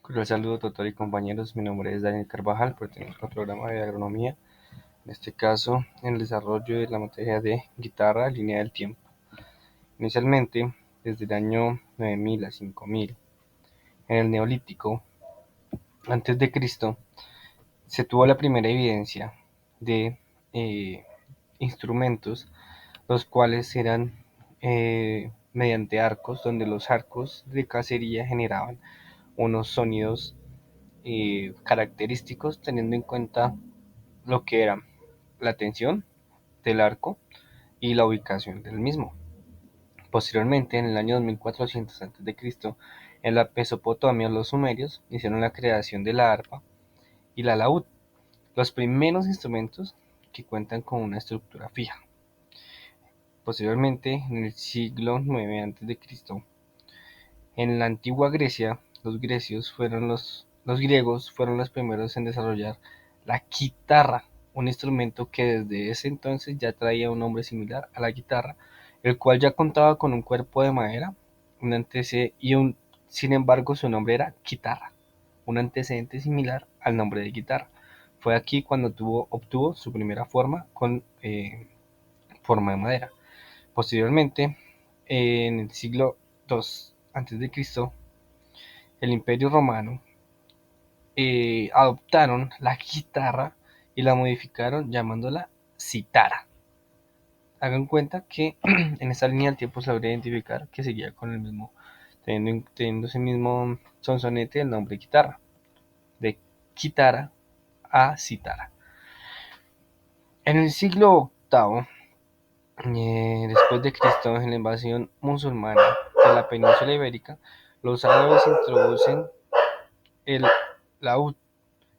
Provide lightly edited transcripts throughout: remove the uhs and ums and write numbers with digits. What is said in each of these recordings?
Cordial saludo, doctor y compañeros. Mi nombre es Daniel Carvajal, pertenezco al programa de agronomía, en este caso en el desarrollo de la materia de guitarra, línea del tiempo. Inicialmente, desde el año 9000 a 5000, en el Neolítico, antes de Cristo, se tuvo la primera evidencia de instrumentos, los cuales eran mediante arcos, donde los arcos de cacería generaban unos sonidos característicos teniendo en cuenta lo que era la tensión del arco y la ubicación del mismo. Posteriormente, en el año 2400 a.C., en la Mesopotamia, los sumerios hicieron la creación de la arpa y la laúd, los primeros instrumentos que cuentan con una estructura fija. Posteriormente, en el siglo IX a.C., en la antigua Grecia, los griegos fueron los primeros en desarrollar la guitarra, un instrumento que desde ese entonces ya traía un nombre similar a la guitarra, el cual ya contaba con un cuerpo de madera, sin embargo su nombre era guitarra, un antecedente similar al nombre de guitarra. Fue aquí cuando obtuvo su primera forma con forma de madera. Posteriormente, en el siglo II a.C., el Imperio Romano adoptaron la guitarra y la modificaron llamándola citara. Hagan cuenta que en esta línea del tiempo se logra identificar que seguía con el mismo, teniendo ese mismo sonsonete el nombre guitarra, de quitara a citara. En el siglo octavo, después de Cristo, en la invasión musulmana de la península ibérica, los árabes introducen el laúd,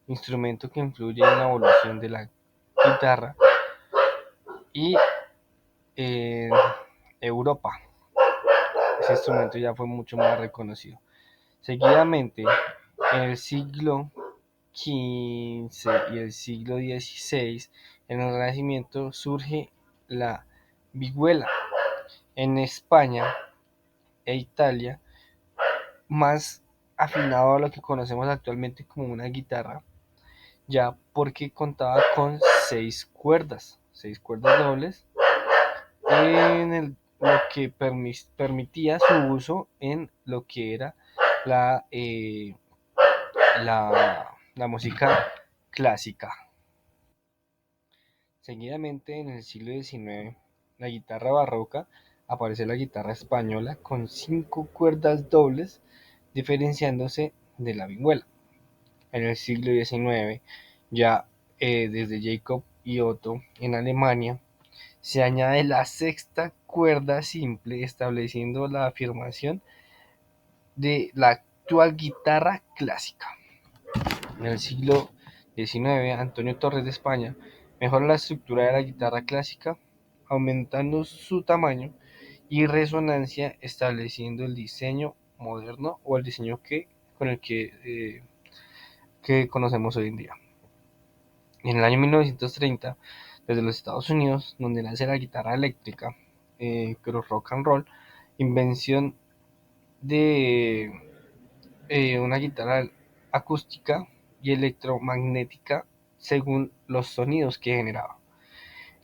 instrumento que influye en la evolución de la guitarra y en Europa. Ese instrumento ya fue mucho más reconocido. Seguidamente, en el siglo XV y el siglo XVI, en el Renacimiento surge la vihuela. En España e Italia, más afinado a lo que conocemos actualmente como una guitarra, ya porque contaba con seis cuerdas dobles, lo que permitía su uso en lo que era la, eh, la música clásica. Seguidamente, en el siglo XIX, la guitarra barroca, aparece la guitarra española con 5 cuerdas dobles, diferenciándose de la vihuela. En el siglo XIX, ya desde Jacob y Otto en Alemania, se añade la sexta cuerda simple, estableciendo la afirmación de la actual guitarra clásica. En el siglo XIX, Antonio Torres de España mejora la estructura de la guitarra clásica, aumentando su tamaño y resonancia, estableciendo el diseño moderno o el diseño con el que conocemos hoy en día. En el año 1930, desde los Estados Unidos, donde nace la guitarra eléctrica, rock and roll, invención de una guitarra acústica y electromagnética según los sonidos que generaba.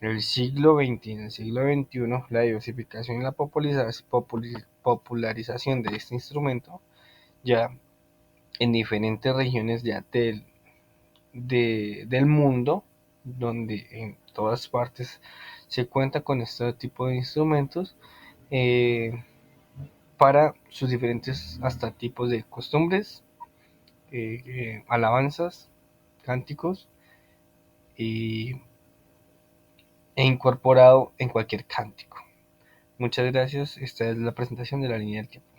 En el siglo XX y en el siglo XXI, la diversificación y la popularización de este instrumento ya en diferentes regiones del mundo, donde en todas partes se cuenta con este tipo de instrumentos eh, para sus diferentes hasta tipos de costumbres, alabanzas, cánticos y, e incorporado en cualquier cántico. Muchas gracias, esta es la presentación de la línea del tiempo.